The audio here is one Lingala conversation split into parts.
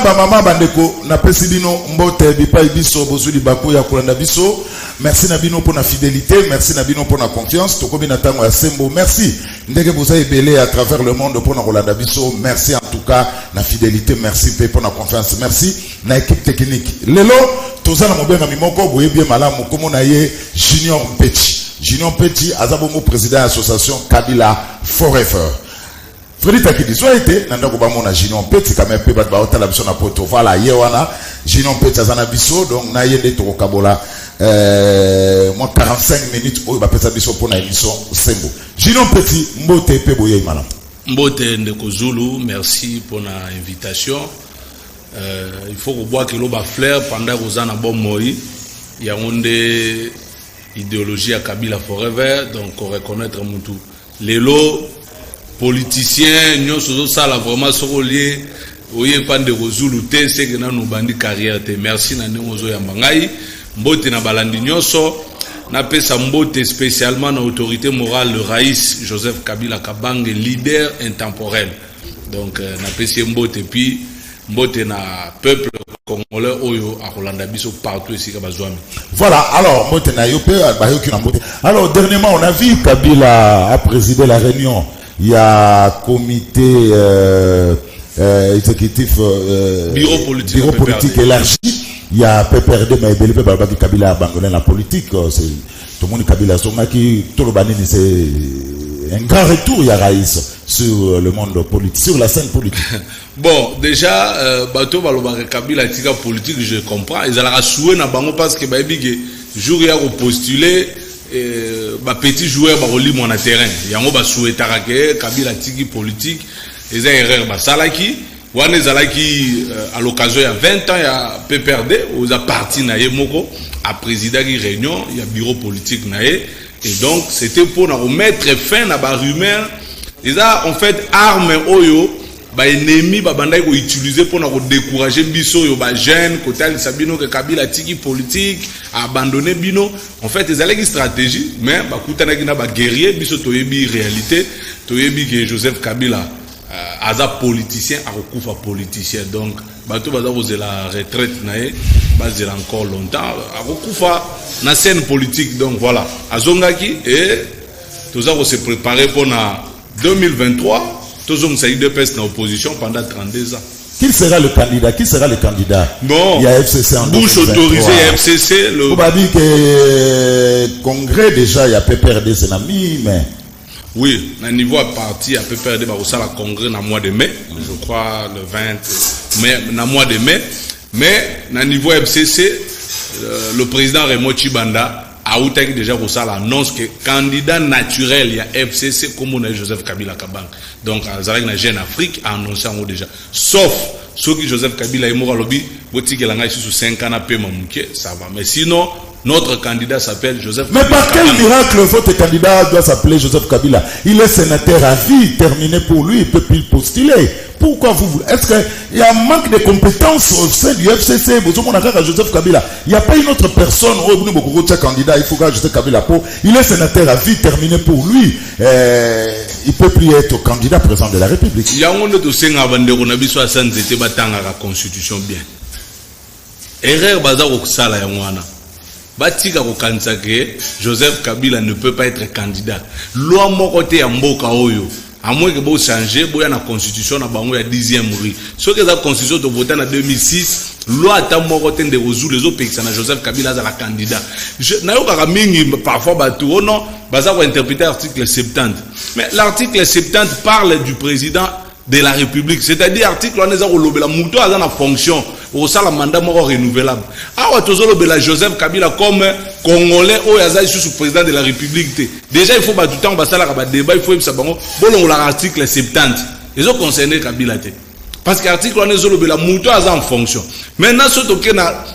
ba mama bandeko na pesidino mbote bipai biso bozuli bako ya kolanda biso. Merci na bino pour la fidélité, merci na bino pour la confiance. Tokobi na tango ya sembo. Merci ndenge vous avez belé à travers le monde pour na kolanda biso. Merci en tout cas na fidélité, merci pour la confiance. Merci na équipe technique. Lelo tozana mobenga mimoko boye bien malamu komo na ye Junior Mpeti. Junior Mpeti azabongo président de l'association Kabila Forever. Freddy Takidi soit été nanda ko bamona Junior Mpeti quand même pe ba hôtel la biso na poto voilà yewana Junior Mpeti azana biso donc na yende to kabola moi 45 minutes o ba pesa biso pour na émission sembo. Junior Mpeti mbote pe boye imala. Mbote ndeko Zulu, merci pour la invitation. Il faut que boire que l'eau ba fleur pendant que vous en a bon moi. Il y a une idéologie à Kabila Forever donc on reconnaître Moutou. Les lots politiciens, nous sommes ça là vraiment sur lié. Oye pas de Zulu te c'est que nous bandi carrière te. Merci na nyozo ya mangai. Mbote na balandi nyoso. Na pesa mbote spécialement na autorité morale le Raïs Joseph Kabila Kabange leader intemporel. Donc na pesa mbote puis mbote na peuple congolais oyo a Rolanda biso partout ici ka bazwami. Voilà, alors mbote na yo pe bayoki na mbote. Alors dernièrement on a vu Kabila a présidé la réunion. Il y a comité exécutif bureau politique élargi. Il y a PPRD mais belé babaki Kabila abandonné la politique, c'est tout le monde Kabila Somaki tout le banini c'est un grand retour il y a Raïs sur le monde politique, sur la scène politique. Bon, déjà bateau balobaka Kabila tika politique, je comprends, ils allaient souhait na bango parce que baibige jour ya ko postuler ba petit joueur ba roli mon terrain. Yango ba souhaitara que Kabila tiki politique, les erreurs ba salaki wane zalaki à l'occasion il y a 20 ans il y a PPRD aux a parti na moko à président qui réunion il y a bureau politique na et donc c'était pour remettre fin à ba rumeur ils a en fait arme oyo ba ennemi ba bandai ko utiliser pour décourager biso yo ba jeune côté Sabino que Kabila tiki politique a abandonné bino en fait ils allaient une stratégie mais ba kutana ki na ba guerrier biso toyebi réalité toyebi que Joseph Kabila aza politicien a recouvre politicien donc bato baza poser la retraite nae bazela encore longtemps a recouvre na scène politique donc voilà azongaki et toza ko se préparer pour na 2023 tozong sa IDPS na opposition pendant 32 ans. Qui sera le candidat? Qui sera le candidat? Bon, il y a FCC en bouche autorisée FCC le on dit que congrès déjà il y a PPRD c'est ami mais oui, à niveau à parti à PPRD va aussi la congrès dans mois de mai, je crois le 20 mai dans mois de mai, mais à niveau FCC le président Raymond Chibanda a outé déjà pour ça l'annonce que candidat naturel il y a FCC comme on a Joseph Kabila Kabang. Donc Zarek na Jeune Afrique a annoncé en haut déjà. Sauf ceux qui Joseph Kabila est mort à lobby, boutique la ngaï sous 5 ans à paiement ça va. Mais sinon notre candidat s'appelle Joseph Kabila. Mais par quel miracle votre candidat doit s'appeler Joseph Kabila? Il est sénateur à vie, terminé pour lui, il peut plus postuler. Pourquoi vous... Est-ce qu'il y a un manque de compétences au sein du FCC? Joseph Kabila. Il n'y a pas une autre personne, candidat, il faut que Joseph Kabila pour. Il est sénateur à vie, terminé pour lui. Il peut plus être candidat président de la République. Il y a un autre dossier la constitution bien. Erreur bazar au sala yangwana. Batika ko kanisa que Joseph Kabila ne peut pas être candidat. Loi mokote ya mboka oyo. À moins que vous changez, vous avez la constitution, vous avez la 10e rue. Ce que la constitution de voter en 2006, loi à ta mort de résoudre les autres pays, Joseph Kabila est la candidat. Parfois, non, vous interpréter l'article 70. Mais l'article 70 parle du président de la République. C'est-à-dire, l'article, on est la mouton a la fonction. Au ça, le mandat mort renouvelable. Ah, ouais, Joseph Kabila comme Congolais, ou Yaza, sous président de la République. Déjà, il faut tout le temps, débat, il faut l'article 70. Ils ont concerné Kabila. Parce que l'article, on est la mouton a en fonction. Maintenant, ce qui est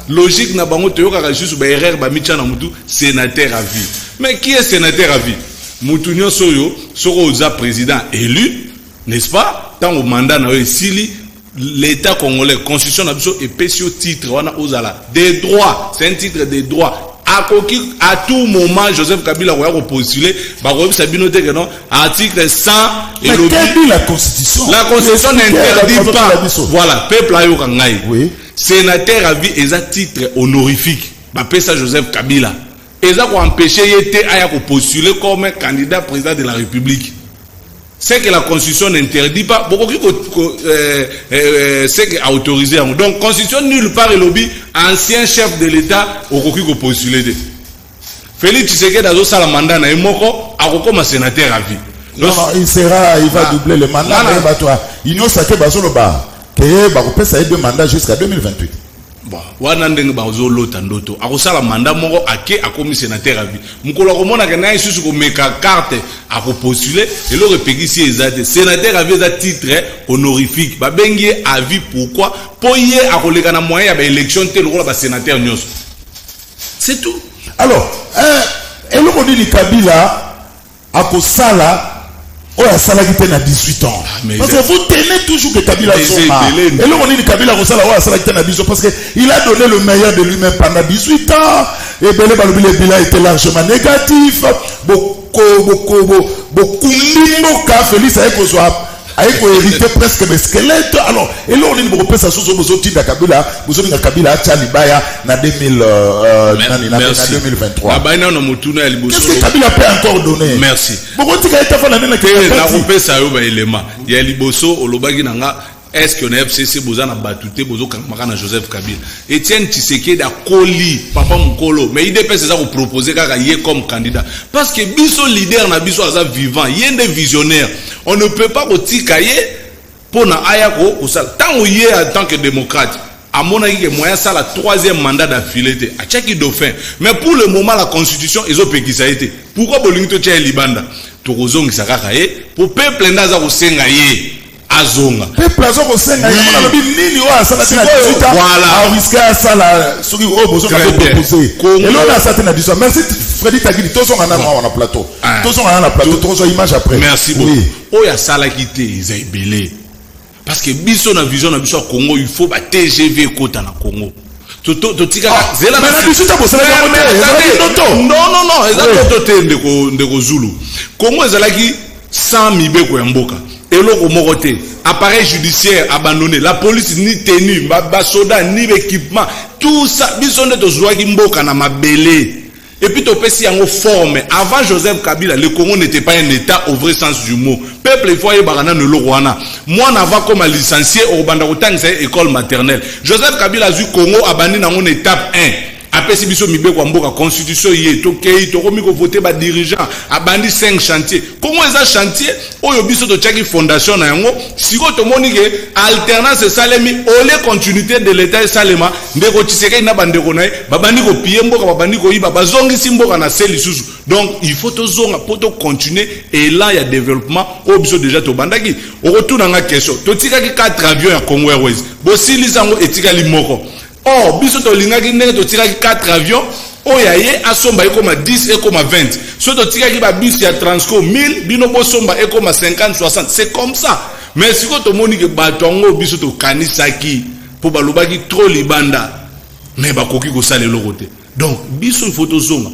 logique, na bango théo karachu sous erreur, bamicha na moutou, sénateur à vie. Mais qui est sénateur à vie? Moutounio Soyo, Soroza président élu, n'est-ce pas? Tant au mandat, na Sili, l'État congolais, constitution et pécio titre, des droits, c'est un titre des droits à tout moment Joseph Kabila va postuler non article 100 et mais quelle est la constitution? La constitution n'interdit pas. Voilà, peuple ayo kangai. Oui. Sénateur à vie et à titre honorifique. Bah ça Joseph Kabila. Et ça pour empêcher yete aya postuler comme candidat président de la République. C'est que la constitution n'interdit pas. Beaucoup c'est que autorisé. Donc constitution nulle part et lobby ancien chef de l'État au qui postuler. Félix Tshisekedi a ça la mandat na imoko a comme sénateur à vie. Non, il va doubler le mandat. Il n'y a pas de ça deux mandats jusqu'à 2028. Bon, wana ndenge bazolota ndoto akosala mandat moko ake akomi sénateur à vie mukolo komona ke na isusu ko meka carte akopostuler et le repegisi ezate sénateur à vie za titre honorifique ba bengi à vie pourquoi poye akoleka na moyen ya élection te lokola ba sénateur nyos c'est tout. Alors eloko ni Kabila akosala oh, ça l'a quitté à 18 ans. Parce que vous tenez toujours que Kabila Soma. Et là, on dit Kabila Rosala, oh, ça l'a quitté à 18 ans. Parce qu'il a donné le meilleur de lui-même pendant 18 ans. Et Belé Balobi, le bilan était largement négatif. Beaucoup de Félix a hérité presque mes squelettes. Alors, et là, on dit que ça sous le Kabila, vous avez Kabila Tchalibaya en 2023. Qu'est-ce que Kabila peut encore donner? Merci. Il y a Liboso, Olobagi Nanga. Est-ce que FCC besoin de battuter besoin de Joseph Kabila? Etienne Tshisekedi a Koli, Papa Mukolo, mais il dépend de ça vous proposer comme candidat. Parce que biso leader na biso aza vivant, il y a des visionnaires. On ne peut pas retirer pour na ayako ou ça. Tant où il est en tant que démocrate, à mon avis, moyen ça la troisième mandat d'affilité. À chaque dauphin. Mais pour le moment la constitution ils ont payé ça été. Pourquoi Bolingto tient Libanda? Torozong Sakakaye pour peuple ndaza ko sengaye. Azonga. Peuple azonga ko sengaye. On a le nini wa ça na 18 ans. Voilà. A risqué ça la soki o bozo ka proposer. Et là on a ça na 18 ans. Merci Freddy Tagili. Tozo ngana na plateau. Tozo ngana na plateau. Tozo image après. Merci beaucoup. Oh ya sala kité Isaibele. Parce que biso na vision na biso Congo il faut ba TGV kota na Congo. Totika zela na biso ta bosala non ezala to ndeko Zulu. Congo ezala ki 100 mibeko ya mboka. Eloko mokote appareil judiciaire abandonné, la police ni tenue, ba soda ni équipement, tout ça biso nde tozwa ki mboka na mabele. Et puis topesi yango forme. Avant Joseph Kabila, le Congo n'était pas un état au vrai sens du mot. Peuple il faut y barana ne l'orwana. Moi n'ava comme licencié au bandakotang c'est école maternelle. Joseph Kabila du Congo abandonné dans une étape 1. Après si biso mibe kwa mboka constitution yé tokei tokomi ko voter ba dirigeant abandi 5 chantiers. Comment eza chantier oyo biso to tchaki fondation na yango siko to moni ke alternance salemi ole continuité de l'état salema ndeko Tshisekedi na bandeko na babandi ko piye mboka babandi ko yiba bazongi si mboka na seli susu. Donc il faut to zonga pour to continuer et là il y a développement au biso déjà to bandaki. Au retour dans la question to tikaki 4 avions ya Congo Airways. Bosili zango etikali moko. Oh, biso to lingaki ndenge to tiraki 4 avions, oh yaye asomba ekoma 10 ekoma 20. So to tiraki ba bus ya Transco 1000, bino bo somba ekoma 50 60. C'est comme ça. Mais si to moni ke batongo biso to kanisaki po balobaki trop libanda. Mais ba koki ko sale lokote. Donc biso il faut to zonga.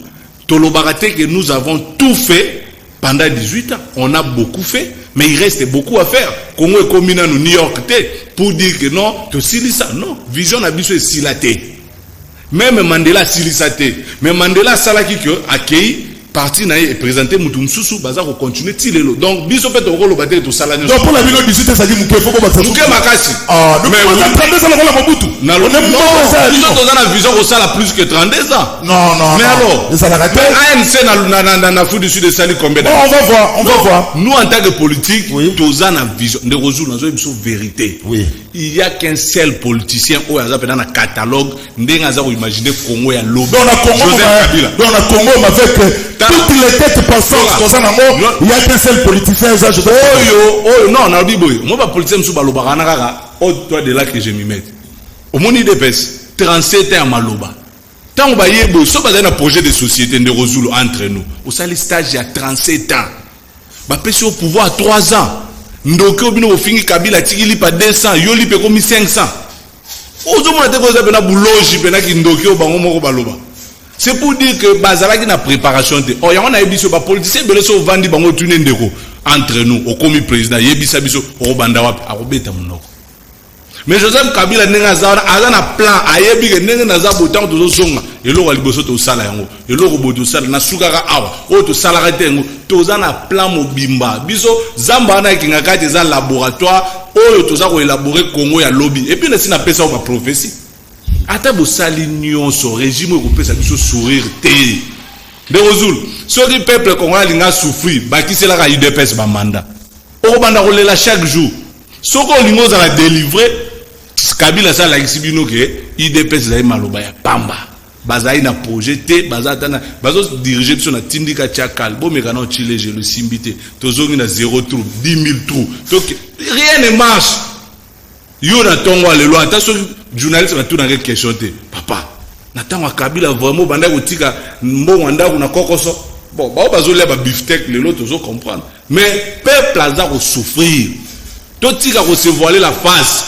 To lobakate que nous avons tout fait pendant 18 ans. On a beaucoup fait. Mais il reste beaucoup à faire. Congo est comme New York pour dire que non, tu silisa. Non, vision abisso est silaté. Même Mandela silisate. Mais Mandela salaki que accueilli parti na et présenté mutum susu baza ko continuer tilelo. Donc biso peut ko lo bater to salani. Donc pour la ville 18 ça dit muke faut ko batsa. Muke makasi. Ah, mais on a 32 ans la Mobutu. Non, on a la vision ko sala plus que 32 ans. Non. Mais alors, ça la raté. ANC na Afrique du Sud de sali combien d'années? On va voir. Nous en tant que politique, toza na vision de Rozou nazo biso vérité. Oui. Il y a qu'un seul politicien au hasard dans un catalogue ndenga za ko imaginer Congo ya lobo. Dans la Congo dans la Congo avec toutes les têtes pensantes concernant moi, il y a qu'un seul politicien ça je non, na biboy. Moi pas politicien msu baloba na kaka au toi de là que je m'y mette. Au moni de pes 37 ans maloba. Tant ba yebo so ba na projet de société de Rozulu entre nous. Au sali stage à 37 ans. Ba pesi au pouvoir à 3 ans. Ndoke obino ofingi Kabila tikili pa 200, yo lipe komi 500. Ozo mona te ko za pena buloji pena ki ndoke obango moko baloba. C'est pour dire que bazalaki na préparation te. Oh, on a biso ba politicien bele so vandi bango tune ndeko entre nous au commis président yebisa biso o banda wapi akobeta munoko. Mais Joseph Kabila nenga za na plan ayebi ke nenga na za botan to zonga eloko liboso to sala yango eloko boto sala na sukaka awa o to sala ka tengo to za na plan mobimba biso zamba na kinga kati za laboratoire oyo to za ko élaborer Congo ya lobby et puis na sina pesa o ba prophétie. Ata bo sali nyonso régime ko pesa biso sourire te de rozul so di peuple congolais linga souffrir bakisela ka UDPS ba mandat o banda ko lela chaque jour soko lingo za la délivrer Kabila ça la exibino ke UDPS za maloba ya pamba bazai na projet te bazatana bazo diriger biso na tindika chakal bo mekana o chile je le simbité tozongi na 0 trou 10 000 trous donc rien ne marche yo na tongo lelo ata so journaliste va tout dans quelque question te papa natango Kabila vraiment banda ko tika mbongo ndako na kokoso bon ba bazo leba beefsteak lelo tozo comprendre mais peuple aza ko souffrir to tika ko se voiler la face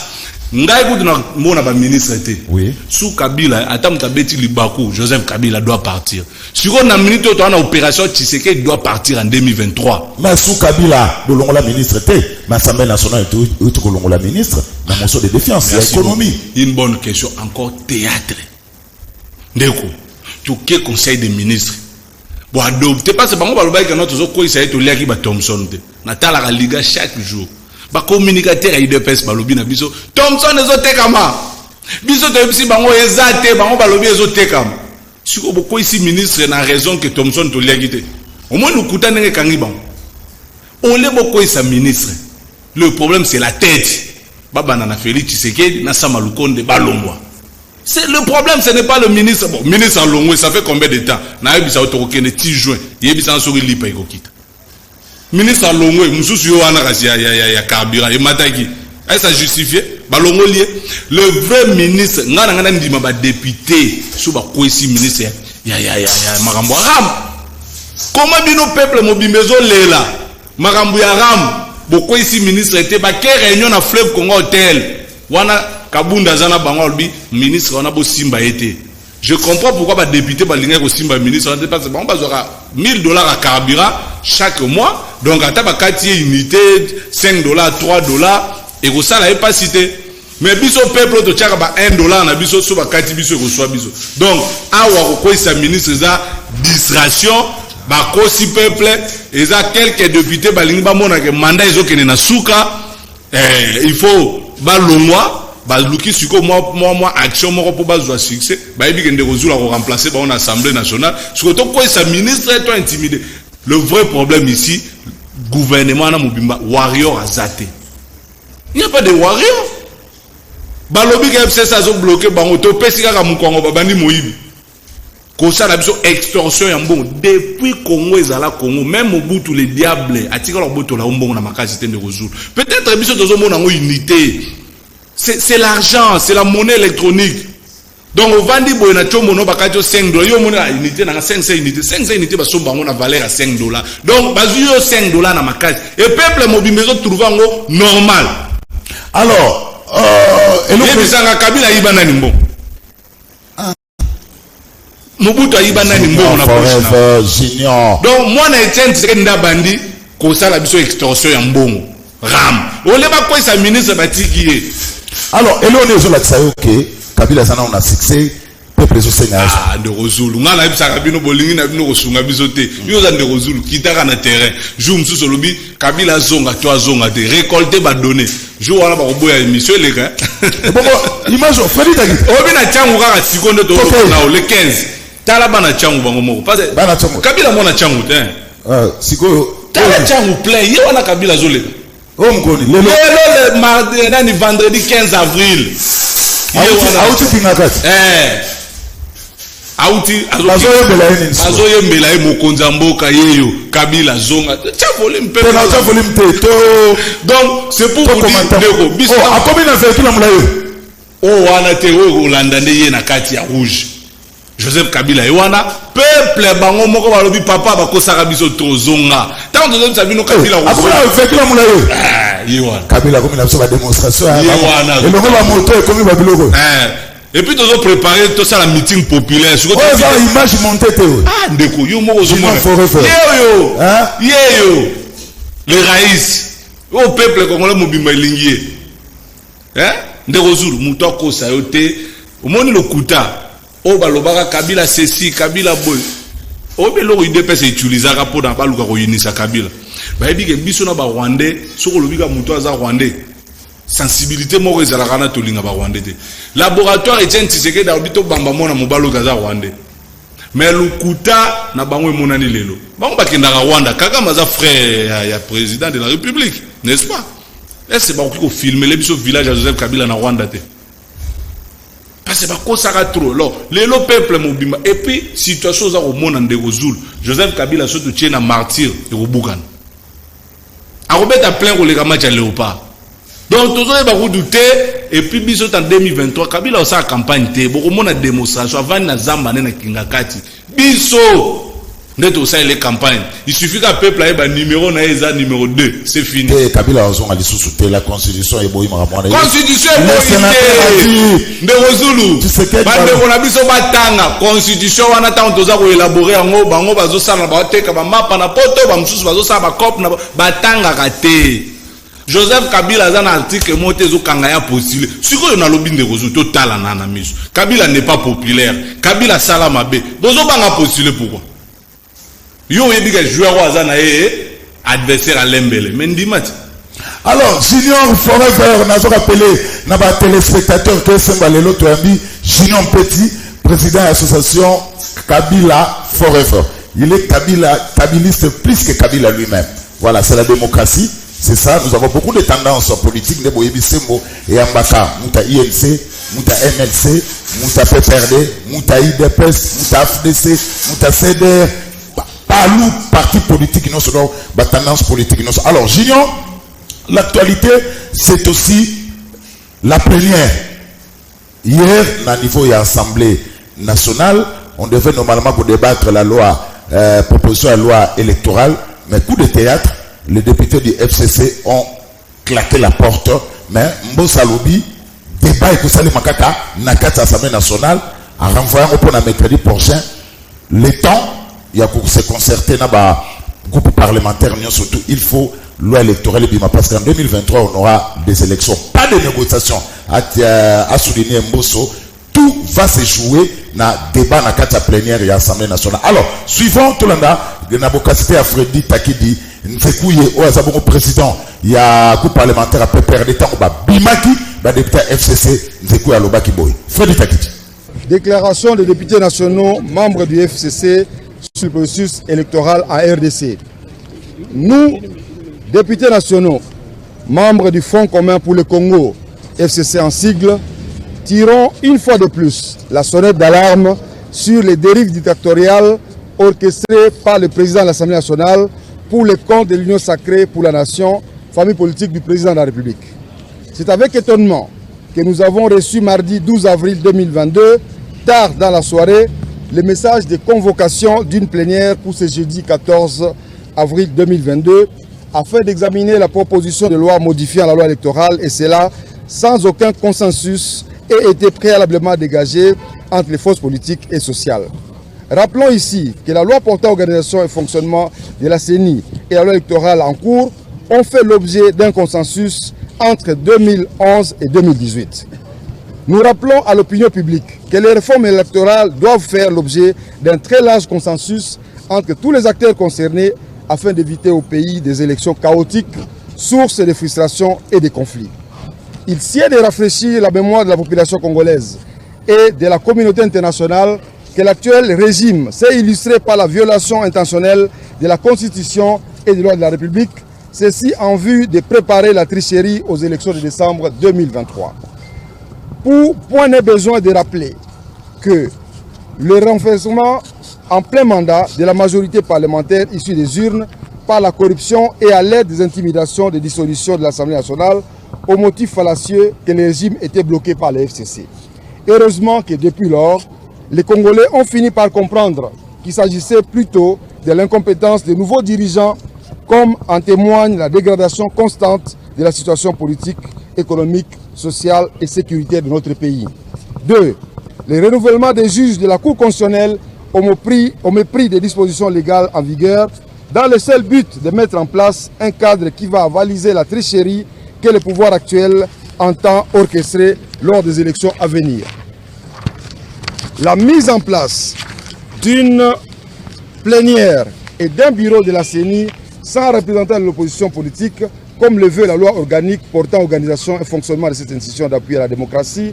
ngai kutu na mona ba ministre te oui sous Kabila ata mutabeti libaku Joseph Kabila doit partir siko na minute to na opération Tshisekedi doit partir en 2023 mais sous Kabila bolongola ministre te l'Assemblée nationale tout kolongola ministre dans motion de défiance l'économie une bonne question encore théâtre ndeko tu quel conseil des ministres bon adopter parce que bango baloba que notre zo ko isaye to liaki ba Thompson te na tala ka liga chaque jour ba communicateur ay UDPS balobi na biso Thompson ezotekama biso to bisi bango ezate bango balobi ezotekama siko boko ici ministre na raison que Thompson to liaki te au moins nous kutana nge kangi bango on le boko isa ministre le problème c'est la tête baba na Félix Tshisekedi na Sama Lukonde balongwa c'est le problème ce n'est pas le ministre bon ministre en longwe ça fait combien de temps na yebisa otokene 10 juin yebisa sori lipa ikokita ministre en longwe mususu yo wana kasi ya carburant et mataki est-ce ça justifié balongo lié le vrai ministre ngana ndima ba député sous ba koisi ministre ya makambo ram comment bino peuple mobimbezo lela makambo ya ram boko ici ministre était ba ke réunion na Fleuve Congo Hotel wana kabunda zana bango albi ministre wana bo simba été je comprends pourquoi ba député ba linga ko simba ministre parce que bango bazora $1000 à carburant chaque mois donc ata ba kati unité $5 $3 et ko sala e pas cité mais biso peuple to tchaka ba $1 na biso so ba kati biso ko so biso donc awa ko isa ministre za distraction ba kosi peuple eza quelques députés balingi ba mona ke mandat ezokene na suka il faut ba longwa ba luki siko moi action moko po bazwa succès ba yebi kende kozula ko remplacer ba on assemblée nationale siko to ko isa ministre to intimidé le vrai problème ici gouvernement na mobimba warrior azate il n'y a pas de warrior balobi ke FCC azo bloquer bango to pesika ka mukongo babandi moyibi ko sala biso extorsion ya mbongo depuis Congo ezala Congo même Mobutu les diables atika leur boto la mbongo na makasi tende kozulu peut-être biso tozo mona ngo unité c'est l'argent c'est la monnaie électronique donc au vandi boy na chomo no bakajo $5 yo mona unité na 500 unité ba somba ngo na valeur à $5 donc bazu yo $5 na makasi et peuple mobimbezo trouver ngo normal alors et le président Kabila ibana ni mbongo Mobutu ayiba nani mbongo na junior donc moi na Etienne Tshisekedi ndabandi ko sala biso extorsion ya mbongo ram ole ba ko sa ministre batiki alors elone zo la tsayoke Kabila sana on a succès peuple zo senga de rozulu ngala bisa kabino bolingi na bino ko sunga biso te yo za de rozulu kitaka na terrain jour msuso lobi Kabila zonga to azonga te récolter ba donner jour wana ba ko boya émission les gars bon image Freddy Dagi obi na changu kaka seconde to na le 15 tala bana changu bango moko parce que bana changu Kabila mona changu te siko tala changu plein ye wana Kabila zole o mkoni le mardi nani vendredi 15 avril auti pingakat auti azo yembela ye mokonza mboka yeyo Kabila zonga tchavole mpe na tchavole mpe donc c'est pour vous dire biso akomi na véhicule mulayo o wana te o Holanda nde ye na kati ya rouge Joseph Kabila ewana peuple bango moko balobi papa bakosaka biso tozonga tant de sabino Kabila akona véhicule mulayo yewana Kabila comme na biso ba démonstration yewana elongo ba moto ekomi ba biloko Et puis, tu as préparé tout ça, la meeting populaire. Oh, ça, l'image montée, ah, ndeko, yo, moi, yo. Les raïs. Au peuple congolais, mobimba lingier. Hein? Ndeko Zulu, moutoko, ça, yote. Au monde, le kuta. Oh, balobaka, Kabila, ceci, Kabila, boy. Oh, mais l'on idée, c'est utiliser un rapport dans le cas Kabila. Bah, il dit que Bissona, ba Rwandais, sur le biga, moutoisa Rwandais. Sensibilité moko ezalaka na tolinga ba Rwandais te. Laboratoire Etienne Tshisekedi da bito bamba mona mobalo gaza Rwandais. Mais lukuta na bango emonani lelo. Bango bakendaka Rwanda kaka maza frère ya président de la République, n'est-ce pas? Est-ce ba ko filmer les biso village à Joseph Kabila na Rwanda te. Parce que ba ko saka trop. Lelo peuple mobimba et puis situation za ko mona ndeko Zulu. Joseph Kabila surtout tient na martyr et ko bukana. A robeta plein ko le match à Léopard. Donc, tout ça, va douter. Et puis, bisous en 2023, Kabila a sa campagne. Beaucoup de monde a démonstration. Avant, na zamba na kingakati. Bisous. Net au sein les campagnes. Il suffit qu'un peuple ait un numéro, numéro 2. C'est fini. Kabila a souhaité la constitution et boy maramone. Constitution et boy. De Rosulu. Bande on a biso batanga. Constitution on attend toza ko élaborer en bango bazo sala ba teka ba mapa na poto ba msusu bazo sala ba cop na batanga kate. Joseph Kabila a un article monté au Kangaya postulé. Si vous avez un lobby de Rosou, total en anamis. Kabila n'est pas populaire. Kabila Salamabe. Bozo banga postulé pourquoi? Yo yebi que joueur au Azana adversaire à l'Embele. Mais ndimat. Alors, Junior Forever, n'a pas appelé, n'a pas téléspectateur que c'est Malelo Toambi, Junior Petit, président de l'association Kabila Forever. Il est kabiliste plus que Kabila lui-même. Voilà, c'est la démocratie. C'est ça, nous avons beaucoup de tendances politiques de Boyebisembo et Ambaka, Mouta INC, Mouta MLC, Mouta PPRD, Mouta IDPS, Mouta FDC, Mouta CDR, Palou, parti politique, non seulement, tendance politique. Alors, Junior, l'actualité, c'est aussi la plénière. Hier, à niveau de l'Assemblée nationale, on devait normalement débattre la loi, proposition de la loi électorale, mais coup de théâtre, les députés du FCC ont claqué la porte, mais Mbosa Lobi, débat et Koussali Makaka, Nakata Assemblée nationale, en renvoyant au point mercredi prochain, le temps, il y a pour se concerter dans le groupe parlementaire, surtout, il faut loi électorale, parce qu'en 2023, on aura des élections, pas de négociations, à souligner Mboso, tout va se jouer dans le débat dans la plénière et l'Assemblée nationale. Alors, suivant tout le monde, il y a une à Freddy Takidi, Nzekouye, au président, il y a un groupe parlementaire à PPR des temps, Bimaki, député FCC, Nzekouye Alobaki Boy. Freddy Takidi. Déclaration des députés nationaux, membres du FCC, sur le processus électoral à RDC. Nous, députés nationaux, membres du Front commun pour le Congo, FCC en sigle, tirons une fois de plus la sonnette d'alarme sur les dérives dictatoriales orchestrées par le président de l'Assemblée nationale pour le compte de l'Union sacrée pour la nation, famille politique du président de la République. C'est avec étonnement que nous avons reçu mardi 12 avril 2022, tard dans la soirée, le message de convocation d'une plénière pour ce jeudi 14 avril 2022 afin d'examiner la proposition de loi modifiant la loi électorale et cela sans aucun consensus et été préalablement dégagé entre les forces politiques et sociales. Rappelons ici que la loi portant organisation et fonctionnement de la CENI et la loi électorale en cours ont fait l'objet d'un consensus entre 2011 et 2018. Nous rappelons à l'opinion publique que les réformes électorales doivent faire l'objet d'un très large consensus entre tous les acteurs concernés afin d'éviter au pays des élections chaotiques, sources de frustration et de conflits. Il sied de rafraîchir la mémoire de la population congolaise et de la communauté internationale que l'actuel régime s'est illustré par la violation intentionnelle de la Constitution et des lois de la République, ceci en vue de préparer la tricherie aux élections de décembre 2023. Point n'est besoin de rappeler que le renversement en plein mandat de la majorité parlementaire issue des urnes par la corruption et à l'aide des intimidations de dissolution de l'Assemblée nationale au motif fallacieux que le régime était bloqué par le FCC. Heureusement que depuis lors, les Congolais ont fini par comprendre qu'il s'agissait plutôt de l'incompétence des nouveaux dirigeants, comme en témoigne la dégradation constante de la situation politique, économique, sociale et sécuritaire de notre pays. 2. Le renouvellement des juges de la Cour constitutionnelle au mépris des dispositions légales en vigueur, dans le seul but de mettre en place un cadre qui va avaliser la tricherie que le pouvoir actuel entend orchestrer lors des élections à venir. La mise en place d'une plénière et d'un bureau de la CENI sans représentant de l'opposition politique, comme le veut la loi organique portant organisation et fonctionnement de cette institution d'appui à la démocratie,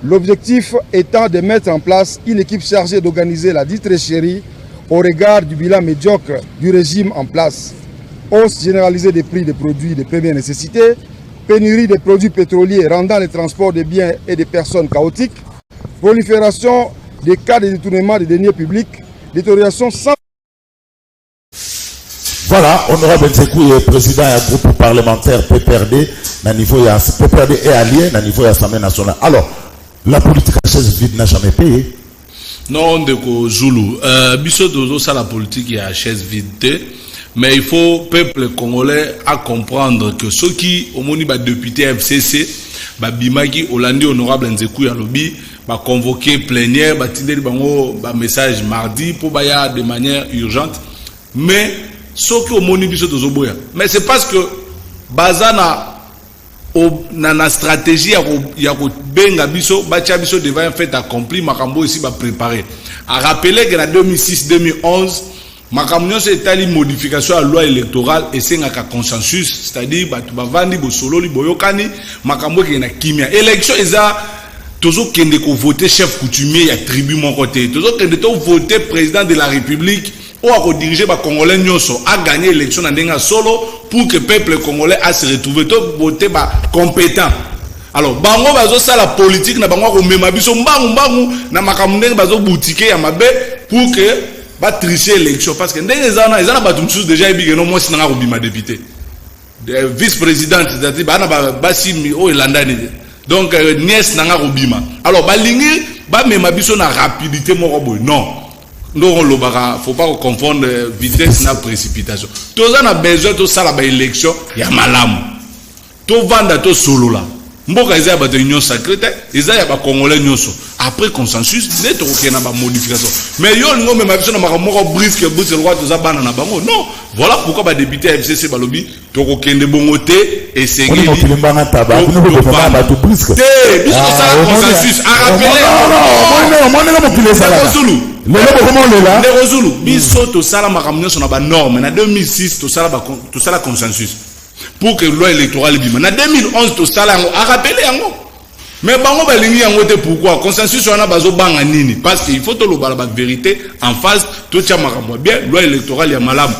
l'objectif étant de mettre en place une équipe chargée d'organiser la dite tricherie au regard du bilan médiocre du régime en place. Hausse généralisée des prix des produits de première nécessité, pénurie des produits pétroliers rendant le transport des biens et des personnes chaotique, prolifération des cas de détournement des deniers publics, détérioration sans... Voilà, honorable Nzekou est président du groupe parlementaire PPRD, PPRD est allié dans le niveau de l'Assemblée nationale. Alors, la politique à chaise vide n'a jamais payé. Non, ndeko Zulu. Biso ça la politique est à chaise vide. Mais il faut peuple congolais à comprendre que ceux qui au moni ba député FCC, ba bimaki Hollandi honorable Nzekou ya lobby, ba convoquer plénière, ba tindeli bango ba message mardi pour baya de manière urgente. Mais ceux qui au moni biso tozoboya. Mais c'est parce que bazana na stratégie ya ko benga biso bacha biso devant un fait accompli makambo ici ba préparer. À rappeler que en 2006-2011 makambo c'est tali modification à la loi électorale et c'est un consensus, c'est-à-dire batu bavandi bo sololi boyokani makambo ki na kimia élection eza tozo kende ko voter chef coutumier ya tribu mon côté tozo kende to voter président de la République ou à diriger ba congolais nyonso a gagné l'élection na ndenga solo pour que peuple congolais a se retrouver to voter ba compétent. Alors bango bazo ça la politique na bango ko mema biso mbangu na makambo ndenge bazo boutique ya mabe pour que ba tricher l'élection parce que ndenge ezana bato msusu déjà ebige no mwasi nanga ko bima député vice-présidente c'est-à-dire bana ba simi o elandani donc nièce nanga ko bima. Alors balingi ba mema biso na rapidité moko boy non. Donc il ne faut pas confondre vitesse et précipitation. Tous on a besoin de ça la élection, il y a malam. Tout vendre tout solo là. Mboka eza ba union sacrée, eza ya ba congolais nyonso. Après consensus, net aucune modification. Mais yo ngo même biso na makamoko brise que bout le roi tous bana na bango. Non, voilà pourquoi ba député FCC balobi to ko kende bongote et c'est on est kimbanga taba, on ne peut pas ba to brise. Té, biso ça consensus a rappelé. Non, mo kile ça là. Le comment le là? Les Zulu, biso to sala makamnyo sur na norme. En 2006 to sala consensus pour que loi électorale bima. En 2011 to sala a rappelé yango. Mais bango balingi yango te pourquoi consensus wana bazo banga nini parce qu'il faut to lo bala ba vérité en face to tia makambo bien loi électorale ya malamu.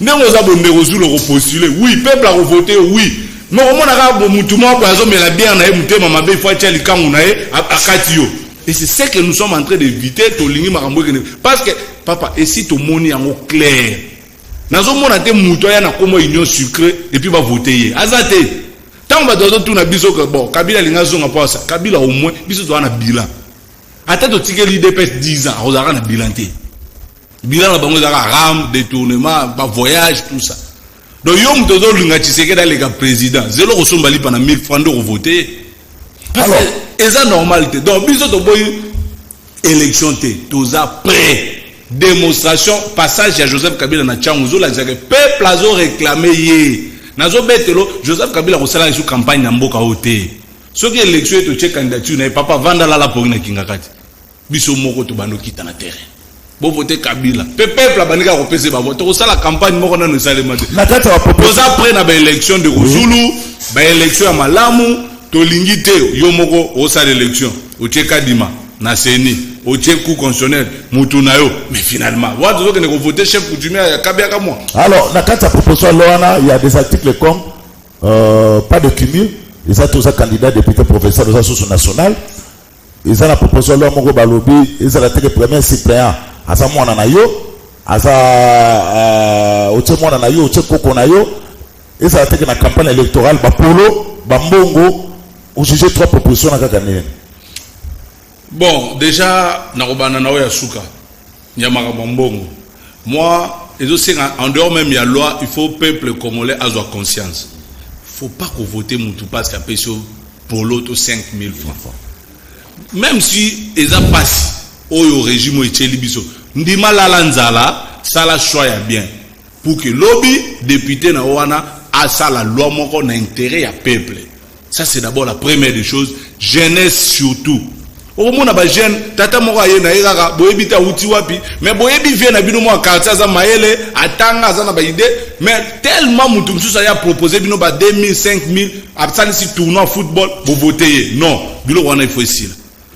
Ndenge za bonde Zulu repostuler oui peuple a voté oui. Mais au moins na mutu mo bazo mela bien na e mutema mabe faut tia likangu na e akati yo. Et c'est ce que nous sommes en train d'éviter parce que papa et si tout le monde est clair nazo mona te muto ya na komo union sucrée et puis va voter azate tant ba dozo tout na biso que bon Kabila linga zonga pa ça Kabila au moins biso doit na bilan ata to tike l'IDPS 10 ans ozara na bilan te bilan na bango zaka ram détournement ba voyage tout ça donc yo muto linga Tshisekedi dans les gars président zéro osombali pendant 1000 francs de voter. Alors, et ça normalité. Donc, biso to boy élection te, toza prêt. Démonstration, passage à Joseph Kabila na Tchanguzo, la peuple a réclamé yé. Nazo betelo, Joseph Kabila a sala sur campagne na mboka ote. Ce qui est élection to check candidature, na papa vanda la pour na kingakati. Biso moko to bando kita na terrain. Bo voter Kabila. Peuple a bandika ko pese ba voter. Ko sala campagne moko na no salema. Na kati wa propose. Toza prêt na ba élection de Zulu, ba élection à Malamu. Tolingite yomoko osa l'élection au Tchekadima na CENI au Tchekou constitutionnel mutunayo mais finalement what doit que ne voter chef coutumier ya kabiaka moi. Alors la carte proposition loana il y a des articles comme pas de cumul ils ont tous un candidat député professeur de la source nationale ils ont la proposition loana moko balobi ils ont la tête premier suppléant asa mwana na yo asa oche mwana na yo oche koko na yo ils ont la tête na campagne électorale ba polo ba mbongo. Ou juger trois propositions dans la. Bon, déjà, Narobana Naoya Souka, Yamara Bambongo. Moi, et aussi, en dehors même, il y a loi, il faut peuple congolais avoir conscience. Il ne faut pas qu'on vote Moutou parce qu'il y a payé pour l'autre 5 000 francs. même si eza passe au régime etcheli biso ndima lala nzala sala choix ya bien pour que lobby député na wana a ça la loi moko na intérêt ya peuple. Ça c'est d'abord la première des choses. Jeunesse surtout. Au moment ba jeune tata moko aye na iraka boyebi ta uti wapi mais boyebi vient na bino mo quartier za maele atanga za na ba idée mais tellement mutu msusa ya proposer bino ba 2000 5000 absali si tournoi football bo voter non bilo wana il faut ici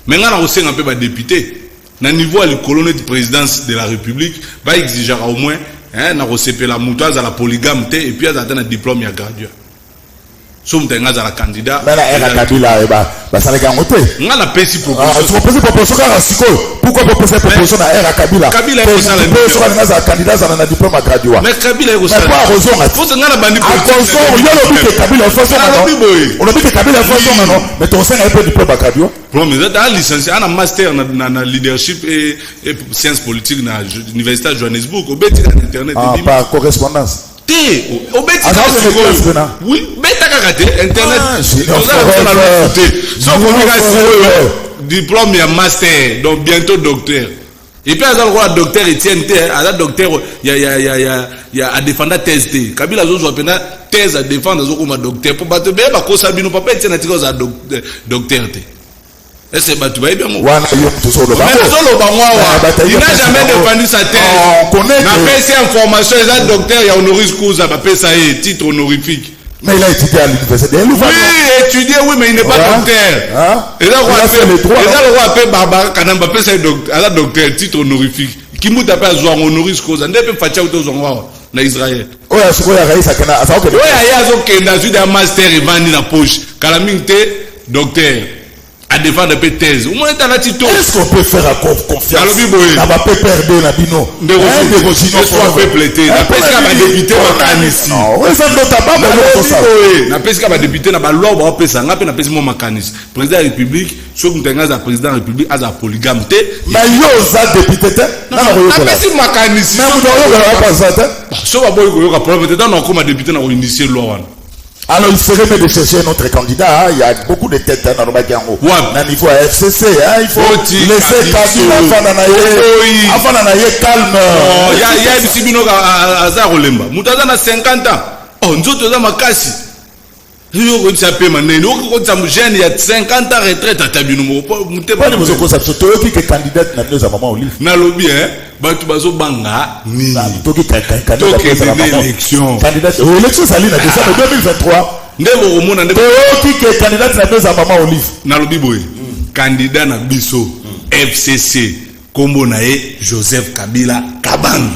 mais ngana osenga pe ba député na niveau à la colonne de présidence de la République ba exigera au moins na rosepela mutu za la polygame te et puis za ta na diplôme ya gradué. Somme tenga za la candidat. Mais la era Kabila ba ça les gars ngote. Ngana pesi proposition. Tu proposes proposition ka siko. Pourquoi proposer proposition na era Kabila? Kabila est ça la proposition na candidat za na diplôme à gradué. Mais Kabila est ça. Mais pas raison. Faut que ngana bandi proposition. Yo lo bi Kabila façon non. On lo bi Kabila façon non. Mais ton sein un peu diplôme à gradué. Bon mais ça licencié un master na leadership et sciences politiques na université de Johannesburg au bêti internet. Ah pas correspondance. Au bêti oui bêta kakate internet diplôme et master donc bientôt docteur et puis azal roi docteur Etienne azal docteur il y a à défendre thèse Kabila zo zo pena thèse à défendre zo comme docteur pour battre ba ko sabino papa Etienne atiko za docteur est-ce que tu vas bien moi il n'a jamais défendu sa thèse n'a pas ces informations les docteurs il y a honoris causa va payer ça titre honorifique. Mais il a étudié à l'université. Oui, étudié, oui, mais il n'est pas docteur. Et là, le roi appelle Barbara Kanamba, paye ça docteur, titre honorifique. Qui m'a tapé à Zouan honoris causa. N'est pas fait au Zouan na Israël. Oh, c'est quoi la raïs à Kana? Oui, il y a un master et vendu la poche. Calamité, docteur. À défendre des thèses. Au moins, est-ce qu'on peut faire confiance à ma PPRD, la bino? De soit peuplé, n'a pas qu'à député, n'a pas qu'à député, n'a pas loi, n'a pas ça, n'a pas mon mécanisme. Président de la République, ce que nous avons président de la République, a la polygame. Mais yo, ça député, n'a pas si mécanisme. Mais vous n'avez pas ça, ce va pas y avoir problème. Peut-être qu'on a député, on a initié le loi. Alors, il serait mieux de chercher notre candidat. Il y a beaucoup de têtes dans le Bagango. Il faut FCC. Il faut laisser Kabila calme. Il y a des Sibino à Zarolemba. Moutaza a 50 ans. Oh, nous autres, on a cassé. Il y a 50 ans retraite à Tabino. Pas de mesure comme ça. C'est toi qui es candidat à maman Olive. Na lobby, Batu Bazo Banga, ni. Candidat élection. Candidat élection, ça l'est en 2023. Ndebo Romona, Ndebo. Qui est candidat à maman Olive. Na lobby boy. Candidat na Bisso, FCC, Kombo Nae, Joseph Kabila, Kabang.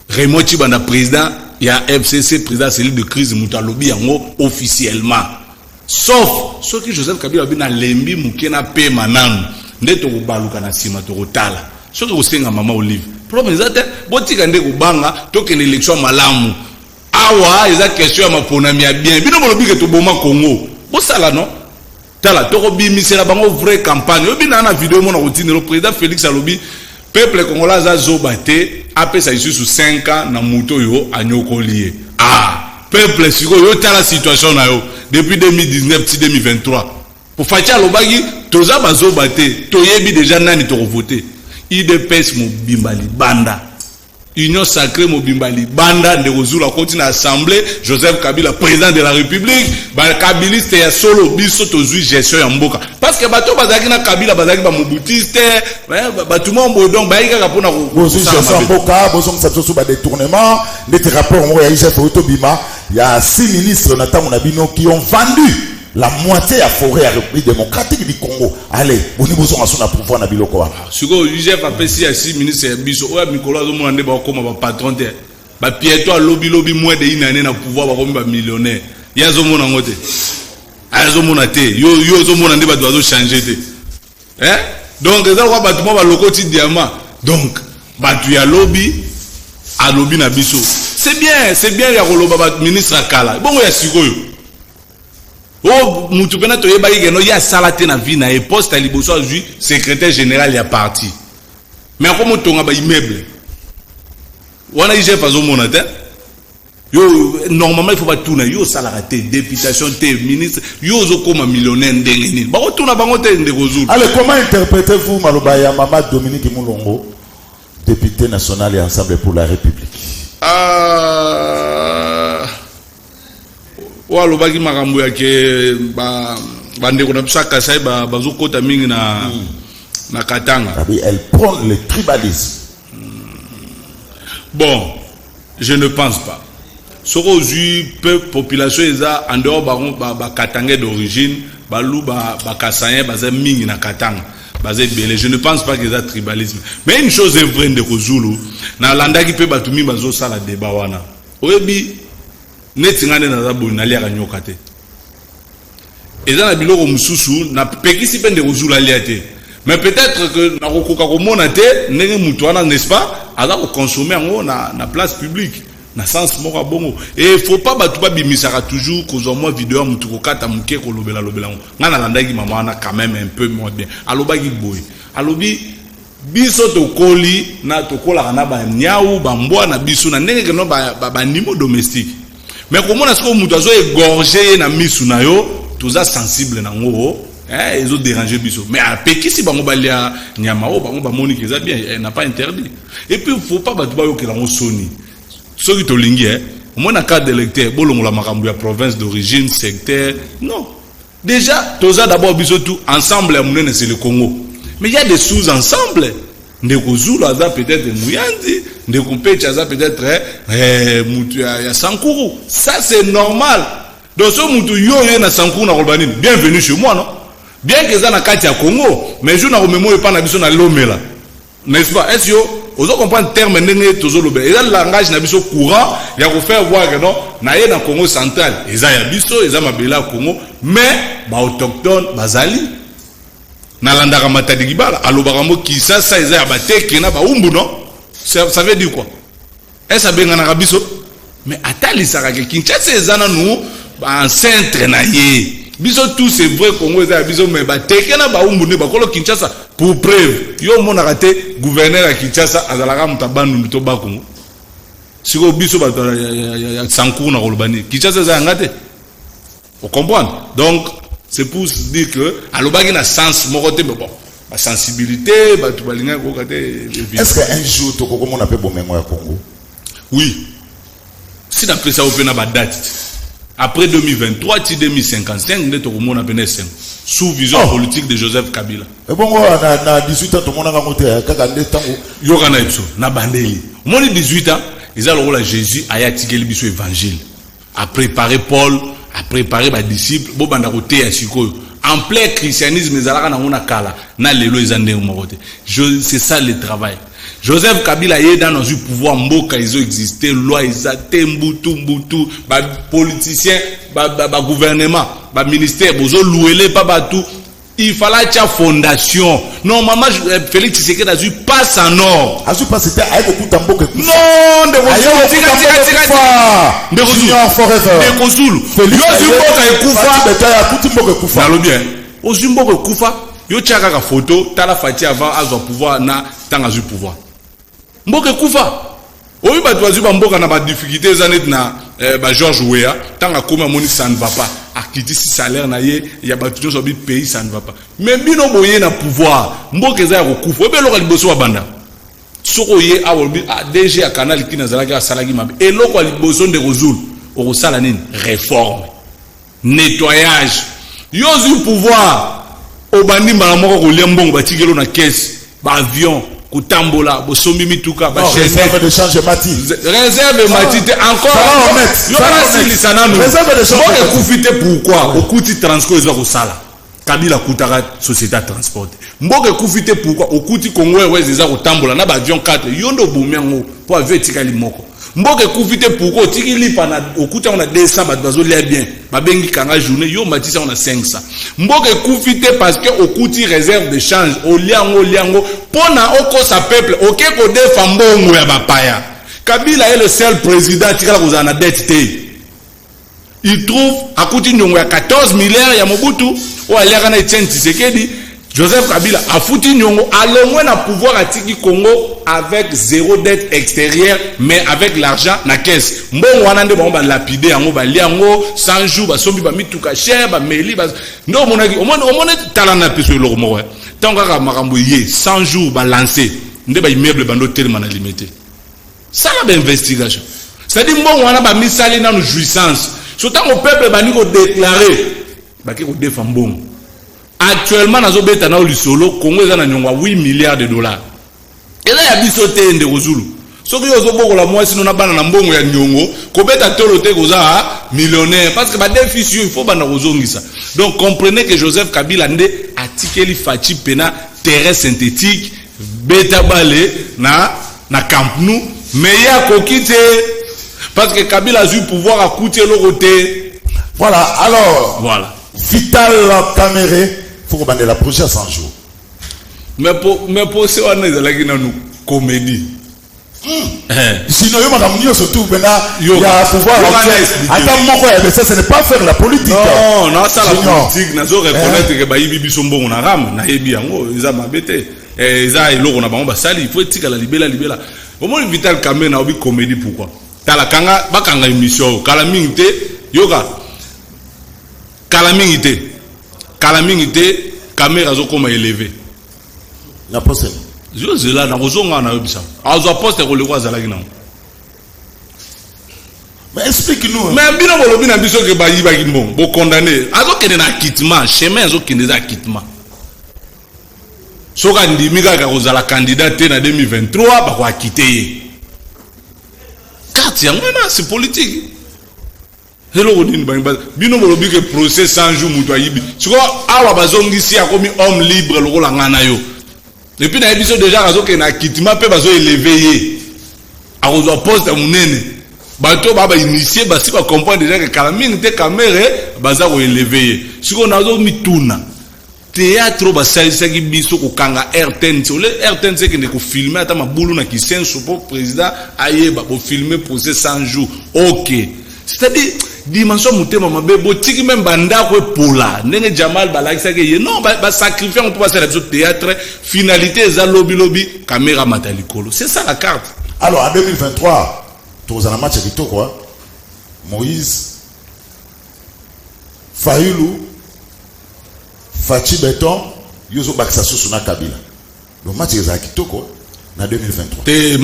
Raymond Chibanda, président. Il y a FCC, président cellule de crise, Moutalobi, officiellement. Sauf, ce que Joseph Kabila a lembi, Moukena, P. Manan, Neto Baluka, Nasima, Torotala. Ce que vous savez, Maman Olive. Problème, c'est Botika Ndeko Banga, token élection Malamu. Awa, il y a question à ma ponami bien. Bino Molobi que Toboma Congo. Bon, ça là, non? Tala, Torobi, c'est la banque vraie campagne. Obi, dans la vidéo, mon routine, le président Félix Alobi, peuple congolais a zobate. Après ça, ici sous 5 ans, na muto yo a nyoko lié. Ah, peuple siko yo ta la situation na yo depuis 2019 ti 2023. Pour Fatia Lobagi, toza bazo bate, toyebi déjà nani to voter. IDPS mo bimbali banda. Union sacrée mo bimbali banda de Rozula continue assemblée, Joseph Kabila président de la République, ba kabiliste ya solo biso tozui gestion ya mboka. Parce que bato bazaki na Kabila bazaki ba mobutiste, bato mo mbodong ba yika kapona ko. Bozo gestion mboka, bozo msatso ba détournement, des rapports mo ya IGF Otobima, il y a 6 ministres na tamu na bino qui ont vendu la moitié à forêt à la République démocratique du Congo. Allez, on est besoin de pouvoir na biloko. Sugo UGF appelle si à 6 ministres biso oya Nicolas zo mo ande ba comme ba patron te. Ba Pietro lobby moins de une année na pouvoir ba comme ba millionnaire. Ya zo mo na ngote. Aya zo mo na te. Yo zo mo na nde ba doit changer te. Donc ça va ba tout ba lokoti diamant. Donc ba tu ya lobby a lobby na biso. C'est bien ya koloba ba ministre akala. Bon ya sikoyo. Oh, Moutupena Toyeba Yeno, il y a salaté na vie, na poste à Liboso, secrétaire général, il y a parti. Mais comment on a immeuble? On a IGF à Zomonate. Yo normalement il faut pas tourner yo salarié députation ministre yo zo comme millionnaire ndengeni ba tourner bango te ndeko Zulu. Allez, comment interprétez-vous maloba ya Mama Dominique Moulongo, député national et Ensemble pour la République? Walo baki makambo yake ba ndeko na bisaka sai bazokota mingi na Katanga. Elle prône le tribalisme. Bon, je ne pense pas. Ce que population eza en dehors ba Katanga d'origine, balu ba Kassayen baza mingi na Katanga. Je ne pense pas qu'il y ait tribalisme. Mais une chose est vraie de Zulu, na landa qui peut batumi bazo sala débat wana. Oyebi netingane na zabu na lia kanyoka te. Eza na biloko mususu na pekisi pende Zulu aliate. Mais peut-être que na kokoka ko mona te ndenge mutu wana n'est-ce pas? Ala ko consommer ngo na place publique. Na sens moko bongo. Et faut pas batu ba bimisaka toujours ko moi vidéo mutu ko kata muke ko lobela ngo. Ngana landaki mama wana quand même un peu moins bien. Alobaki boy. Alobi biso to koli na to kola na ba nyau ba mbwa na biso na ndenge ke no ba nimo domestique. Mais comment est-ce que mutu azo égorger na misu na yo, toza sensible na ngo. Ils ont dérangé biso. Mais à Pékin, si bango balia nyamao, bango ba moni qui bien, elle n'a pas interdit. Et puis il faut pas battre ba yo que la soni. Ceux qui tolingi, au moins dans cadre d'électeur, bolongo la makambu ya province d'origine, secteur, non. Déjà, toza d'abord biso tout ensemble à Mounene c'est le Congo. Mais il y a des sous-ensembles. Ndeko Zulu aza peut-être Mouyandi, Ndeko Pecha aza peut-être Moutu ya Sankuru. Ça c'est normal. Donc ce Moutu yo na Sankuru na Rolbanine, bienvenue chez moi, non? Bien que ça na kati ya Congo, mais je na remémore pas na biso na Lomela. N'est-ce pas? Est-ce que vous comprenez le terme ndenge tozo lobela? Et le langage na biso courant, il y a ko faire voir que non, na ye na Congo central, eza ya biso, eza mabela Congo, mais ba autochtone bazali na landaka matadi kibala, alobaka mo Kisasa eza ya bateke na ba umbu non? Ça veut dire quoi? Est-ce benga na biso? Mais atali saka ke Kinshasa eza na nous ba centre na ye. Biso tout c'est vrai Congo eza biso mais ba teke na ba umbu ne ba kolo Kinshasa pour preuve yo mona raté gouverneur à Kinshasa azalaka mutabandu mito ba Congo siko biso ba ya Sankuru na Kolobani Kinshasa eza ngate vous comprenez donc c'est pour se dire que alobaki na sens moko te bon la sensibilité ba tu balinga ko kate. Est-ce qu'un jour to ko mona pe bomengo ya Congo? Oui, si d'après ça on na ba date. Après 2023, 2055, nous avons appelé sous vision politique de Joseph Kabila. Et bon, on a 18 ans, tout le monde a monté à Kakandé. Yogana Ipso, na bandeli. Au moins 18 ans, ils ont le rôle à Jésus, à yatiguer le biso évangile, à préparer Paul, à préparer les disciples, bon bandaroté à Siko. En plein christianisme, ils ont na kala, na lelo ils ont moroté. C'est ça le travail. Joseph Kabila est dans le pouvoir mboka ils ont existé loi ils ont mbutu ba politicien ba gouvernement ba ministère bozo louer pas tout il fallait une fondation normalement Félix Tshisekedi a dû passe en or a dû passer avec beaucoup tamboka non de Zulu kufa na bien ozimboka kufa yo tchaka ka photo tala fati avant azo pouvoir na tanga zu pouvoir mboka kufa oyi bato azu ba mboka na ba difficulté zanet na ba George Weah tanga koma moni ça ne va pas akiti si salaire na ye ya bato so bi pays ça ne va pas mais bino boye na pouvoir mboka za ya kufa obe loka liboso wa banda soko ye awolbi DG a canal ki na zalaka salaki mabe et loko liboso de Zulu o sala nini réforme nettoyage yozu pouvoir obandi mbala moko kolia mbongo batikelo na caisse ba avion kutambola bosombi mituka ba réserve de change mati réserve mati encore yo la silisana no réserve de change kufite pourquoi okuti transport ezwa kosala Kabila kutaka société transport mboke kufite pourquoi okuti Congo Airways ezwa kotambola na ba avion 4 yondo bomiango po avion etikali moko mboke kufite pourquoi tikili pana okuta on a 200 bato bazolia bien babengi kanga journée yo matisa on a 500 mboke kufite parce que okuti réserve de change oliango pona oko sa peuple oké ko defa mbongo ya bapaya Kabila est le seul président tikala kozana dette te il trouve akuti ndongo ya 14 milliards ya Mobutu o aliaka na Etienne Tshisekedi Joseph Kabila a foutu Nyongo à l'ombre na pouvoir atiki Congo avec zéro dette extérieure mais avec l'argent na caisse. Mbongo wana nde ba lapider yango ba liango 100 jours ba sombi ba mituka cher ba meli ba ndo monaki o mona talana peso lo mo ouais. Tant ka makambo yé 100 jours ba lancer nde ba immeuble bando tellement na limité. Ça la investigation. C'est-à-dire mbongo wana ba misali na jouissance. Surtout au peuple ba ni ko déclarer ba ki ko défendre mbongo. Actuellement, dans le solo, Congo a 8 milliards de dollars. Et là, il y a bisoté de Rozulu. Ce qui est beaucoup la moi, sinon on a pas un bon ya nyongo, kobeta tolote goza millionnaire parce que ba déficit il faut bana rozongisa. Donc comprenez que Joseph Kabila nde atikeli fachi pena terrain synthétique beta balé na Camp Nou mais ya kokite parce que Kabila a eu pouvoir à coûter le côté. Voilà, alors voilà. Vital Kamere faut qu'on la prochaine 100 jours. Mais pour ce on est là qui nous comédie. Sinon il y a surtout maintenant il y a pouvoir attends moi mais ça ce n'est pas faire la politique. Non ça la politique nazo reconnaître que ba yibi bisombo on a ram na yebi yango ils a mabete ils a eloko na bango basali il faut tika la libela au moins Vital Kamere na obi comédie pourquoi tala kanga bakanga émission kala mingite yoga calamité caméra zo comme élevé na poste je là na kozonga na yobisa azo poste ko le kwa zala kina mais explique-nous mais bino bolobi na biso ke ba yiba ki mbon bo condamné azo kende na acquittement chemin azo kende za acquittement soka ndimi ka kozala candidat na 2023 ba ko acquitter carte ya ngwana c'est politique. Hello Odin bino bolobi que procès 100 jours mutu ayibi siko awa bazongisi akomi homme libre lokola ngana yo depuis na ebiso déjà razo ke na kitima pe bazo élever a ozo poste munene bato baba initier basi ba comprendre déjà que Kalamine te caméra baza ko élever siko nazo mituna théâtre basalisa ki biso ko kanga RTN le RTN c'est que ne ko filmer ata mabulu na kisenso pour président ayeba ko filmer procès 100 jours OK. C'est-à-dire dimension mutema mabe botiki même banda ko pola ndenge Jamal balakisa ke non ba sacrifier on peut passer la théâtre finalité za lobby caméra matalikolo c'est ça la carte. Alors en 2023 tous en match vito quoi Moïse Fayulu Fachi Beton yozo baksa suna Kabila le match est à kitoko en 2023 te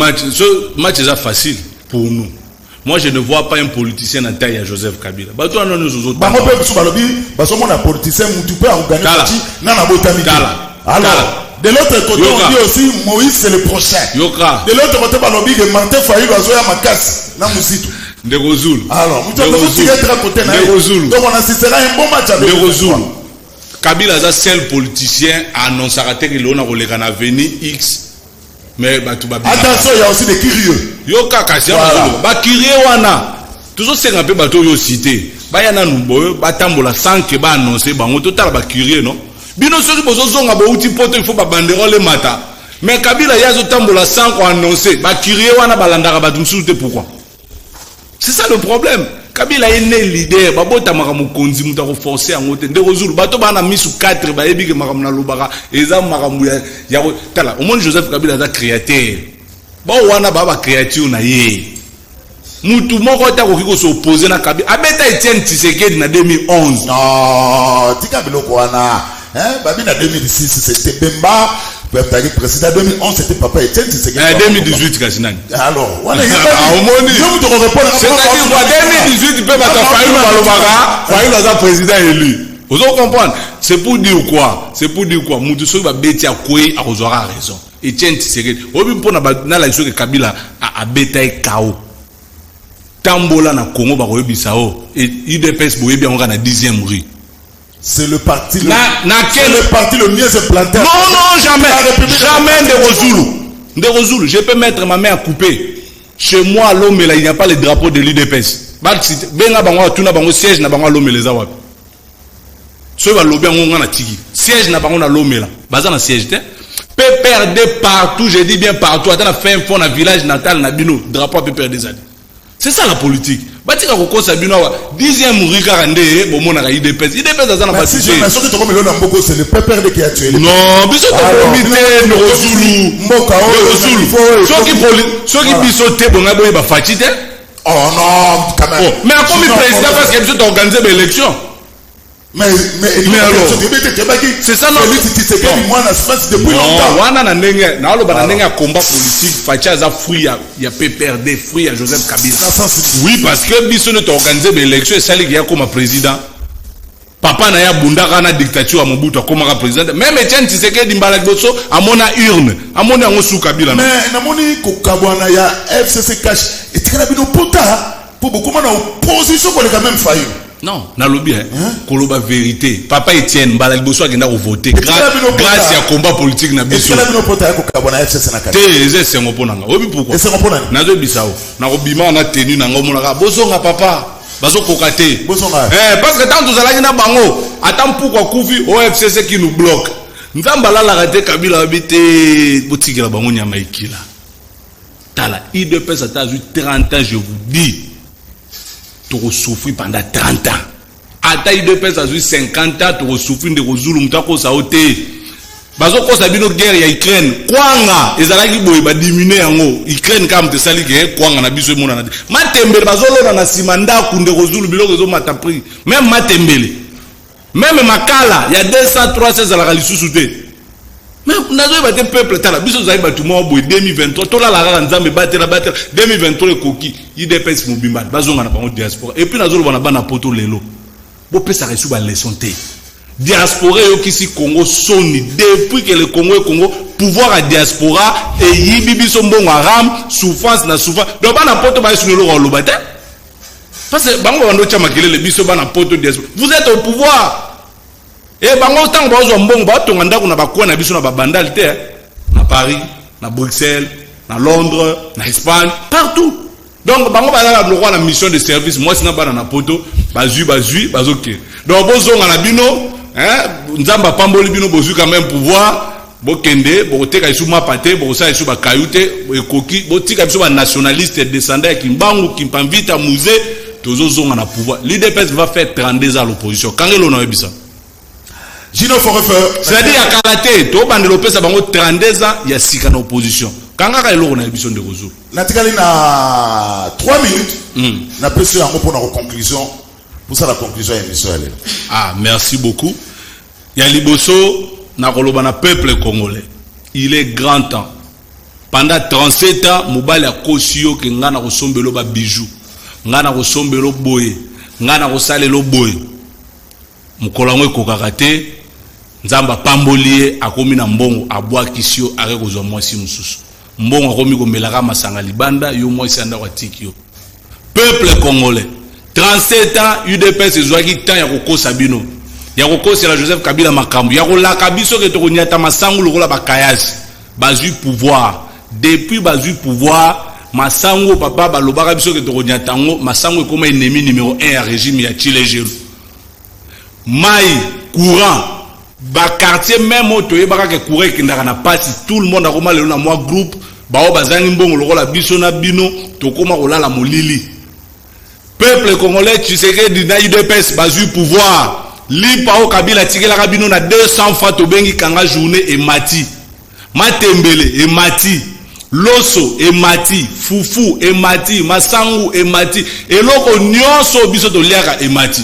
match est facile pour nous. Moi, je ne vois pas un politicien en taille à Joseph Kabila. Alors, de l'autre côté, on dit aussi Moïse c'est le prochain. De l'autre côté, on dit que Martin Fayulu a joué à Makas. De Rozul. Alors, donc on assistera à un bon match avec Rozul. Kabila est le seul politicien à annoncer que l'on a venu X. Mais attention, il y a aussi des curieux. Yo kaka si ba curieux wana. Toujours c'est un peu bateau yo cité. Ba yana numbo ba tambola sans que ba annoncer bango total ba curieux non. Bino soki bozo zonga ba uti poto il faut ba banderole mata. Mais Kabila yazo tambola sans ko annoncer. Ba curieux wana balandaka ba tumsulte pourquoi? C'est ça le problème. Kabila est né leader, babota makamu konzi muta ko forcer en ngote ndeko zulu bato bana misu 4 ba yebi ke makamu na lobaka eza makamu ya tala au moins Joseph Kabila est créateur ba wana baba créature na ye mutu moko ta ko kiko s'opposer na Kabila abeta Etienne Tshisekedi na 2011 non tika biloko wana babi na 2006 c'était Bemba président 2011 c'était papa Etienne Tshisekedi 2018 kasinani alors voilà il y a c'est-à-dire quoi 2018 peut battre Fayulu balobaka Fayulu est président élu vous comprenez c'est pour dire quoi mutu soki ba beti akoi akozwaka raison Etienne Tshisekedi obi mpona na la iso ke Kabila a beta e kao tambola na Congo ba koyebisa o UDPS boyebi yango na 10e rue. C'est le parti le parti le mieux se planter. Non, jamais de Rozulu. Je peux mettre ma main à couper. Chez moi, à l'homme, il n'y a pas le drapeau de l'UDPS. Benga bango tuna bango siège na bango l'homme les awa. Ce va lobby en na tiki. Siège na bango na l'homme là. Baza na siège te. Peut perdre partout, je dis bien partout. Attends la fin fond na village natal na bino drapeau peut perdre des années. C'est ça la politique. Batika koko sabino wa 10e rika rande bomona ka IDPS. IDPS azana ba si je m'assure que tu le Mboko c'est le PPRD qui a tué. Non, biso to comité no Zulu. Mboka o Ceux qui biso te bonga boye ba fatite. Oh non, quand même. Mais à comme président parce que biso to organiser ba élection. Mais alors c'est ça non moi na space depuis longtemps. Wana na ndenge na aloba na ndenge ya combat politique facha za fruit ya PPRD fruit ya Joseph Kabila. Oui parce que biso ne organiser ba élection et sali ya comme président. Papa na ya bundaka na dictature à Mobutu comme président. Même Etienne Tshisekedi Mbala Boso amona urne, amona ngo sou Kabila. Mais na moni ko kabwana ya FCC cash et tikana bino pota pour beaucoup na opposition ko le quand même failli. Non, na lobby koloba vérité. Papa Etienne Mbala Boso agenda ko voter grâce à combat politique na biso. Tikana bino pota ko kabwana FCC na cash. Te c'est ngo ponanga. Obi pourquoi? C'est ngo ponanga. Na zo bisao. Na ko bima na tenue na ngo monaka. Boso nga papa. Baso kokate. Parce que tant que zalaki na bango, attends pourquoi Koufi OFCC qui nous bloque. Nzamba la raté Kabila habité boutique la bango nyama ikila. Tala IDPS a 30 ans je vous dis. Tu souffrir pendant 30 ans. Ata IDPS a 50 ans tu souffrir de Zulu mutako saoté. Baso ko sabino guerre ya Ukraine kwanga ezalaki boye ba diminuer yango Ukraine kam te sali ke kwanga na biso mona na matembele bazolo na simanda kunde kozulu biloko zo matapri même matembele même makala ya 200 300 la lisusu te même nazo ba te peuple tala biso zai ba tumo boye 2023 tola la rara nzambe batela 2023 ekoki IDPS mobimba bazonga na bango diaspora et puis nazo bana bana poto lelo bo pesa resu ba leçon te. Diaspora yokisi Congo soni depuis que le Congo est Congo pouvoir à diaspora et yibibi sombongo aram souffrance na souffrance donc bana poto ba sunelo ko lobate parce que bango bando chama kelele biso bana poto diaspora vous êtes au pouvoir et bango tango bazo mbongo ba tonga ndako na bakwa na biso na babandal te na Paris na Bruxelles na Londres na Espagne partout donc bango ba la roi la mission de service moi sina bana na poto bazui bazoke donc bozonga na bino nzamba pamboli bino bozu quand même pouvoir bokende boteka isuma pate bosa isuba kayute ekoki botika biso ba nationaliste descendant ya Kimbangu Kimpamvita musée tozozonga na pouvoir l'IDPS va faire 32 ans à l'opposition kangelo na webisa Gino Forefer c'est-à-dire ya kalaté to bandelo pesa bango 32 ans ya sika na opposition kanga ka eloko na biso de rezo natikali na 3 minutes na peso yango pour na conclusion pour ça la conclusion est émission. Ah merci beaucoup. Ya liboso na koloba na peuple congolais. Il est grand temps. Pendant 37 ans, mobali ya kosio ke ngana ko sombelo ba bijou. Ngana ko sombelo boye. Ngana ko salelo boye. Mukolango ekokaka te. Nzamba pambolie akomi na mbongo abwa kisio are kozwa mwasi mususu. Mbongo akomi komelaka masanga libanda yo mwasi anda kwa tikio. Peuple congolais 37 ans UDPS ezwaki temps ya kokosa bino ya kokosa la Joseph Kabila makambu ya kolaka biso ke to konyata masangu lokola bakayasi bazui pouvoir depuis bazui pouvoir masangu papa balobaka biso ke to konyata ngo masangu ekoma ennemi numéro 1 ya régime ya Tshilejelu mai courant ba quartier même auto yebaka ke courant kindaka na pasi tout le monde akoma lelo na moi groupe bao bazangi mbongo lokola biso na bino tokoma kolala molili. Peuple congolais, tu sais que dina UDPS bazui pouvoir. Lipa o Kabila tikela kabino na 200 fois to bengi kanga journée et mati. Matembele et mati. Loso et mati. Fufu et mati. Masangu et mati. Et loko nyonso biso to liaka et mati.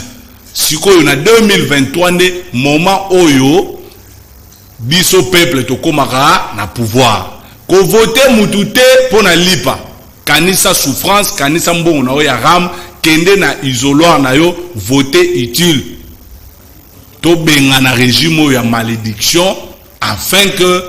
Sikoyo na 2023 ne moment oyo biso peuple to komaka na pouvoir. Ko voter mutute pona lipa. Kanisa souffrance, kanisa mbongo na oya ram. Kende na isoloir na yo voter utile to benga na régime ya malédiction afin que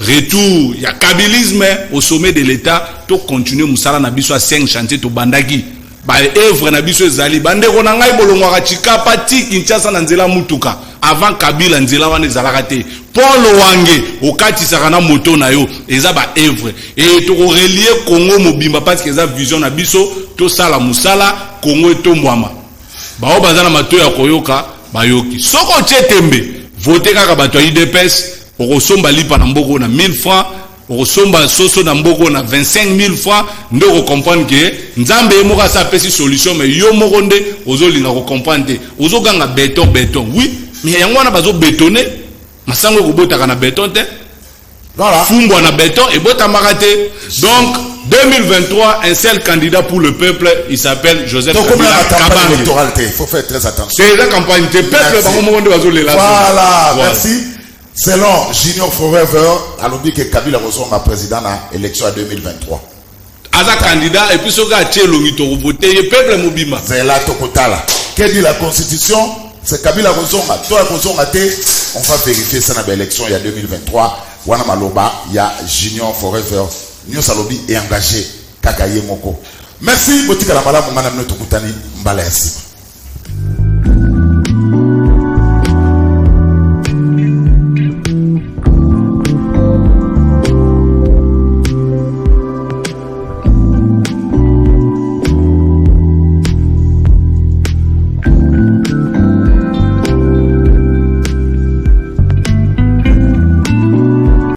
retour ya kabilisme au sommet de l'état to continuer musala na biso a 5 chantiers to bandaki ba œuvre na biso ezali bande ko na ngai bolongo ka chikapa ti Kinshasa na nzela mutuka avant Kabila nzela wana ezalaka te Paul Wange okati sakana moto na yo eza ba œuvre et to relier Congo mobimba parce que eza vision na biso to sala musala Congo etombwama bao bazana mato ya koyoka bayoki soko chetembe voter kaka bato ya IDPS okosomba lipa na mboko na 1000 francs okosomba soso na mboko na 25 000 francs ndo comprendre que nzambe emoka sa pesi solution mais yo moko nde ozolinga ko comprendre ozoganga béton oui mais yango wana bazo bétonner masango ko botaka na béton te voilà fumbo na béton et botamaka te donc 2023 un seul candidat pour le peuple il s'appelle Joseph Kabila électorale il faut faire très attention c'est la campagne de peuple bango moko nde bazo lela voilà merci. Selon Junior Forever, alobi que Kabila ressemble à président à l'élection à 2023. Aza candidat et puis ce gars tient l'ongito voter le peuple mobima. C'est là Tokotala. Que dit la constitution? C'est Kabila ressemble. Toi la constitution a été, on va vérifier ça dans l'élection il y a 2023. Wana Maloba, il y a Junior Forever. Nyo Salobi est engagé. Kakaye Moko. Merci. Botika la malade, madame Tokutani Mbala Yassima.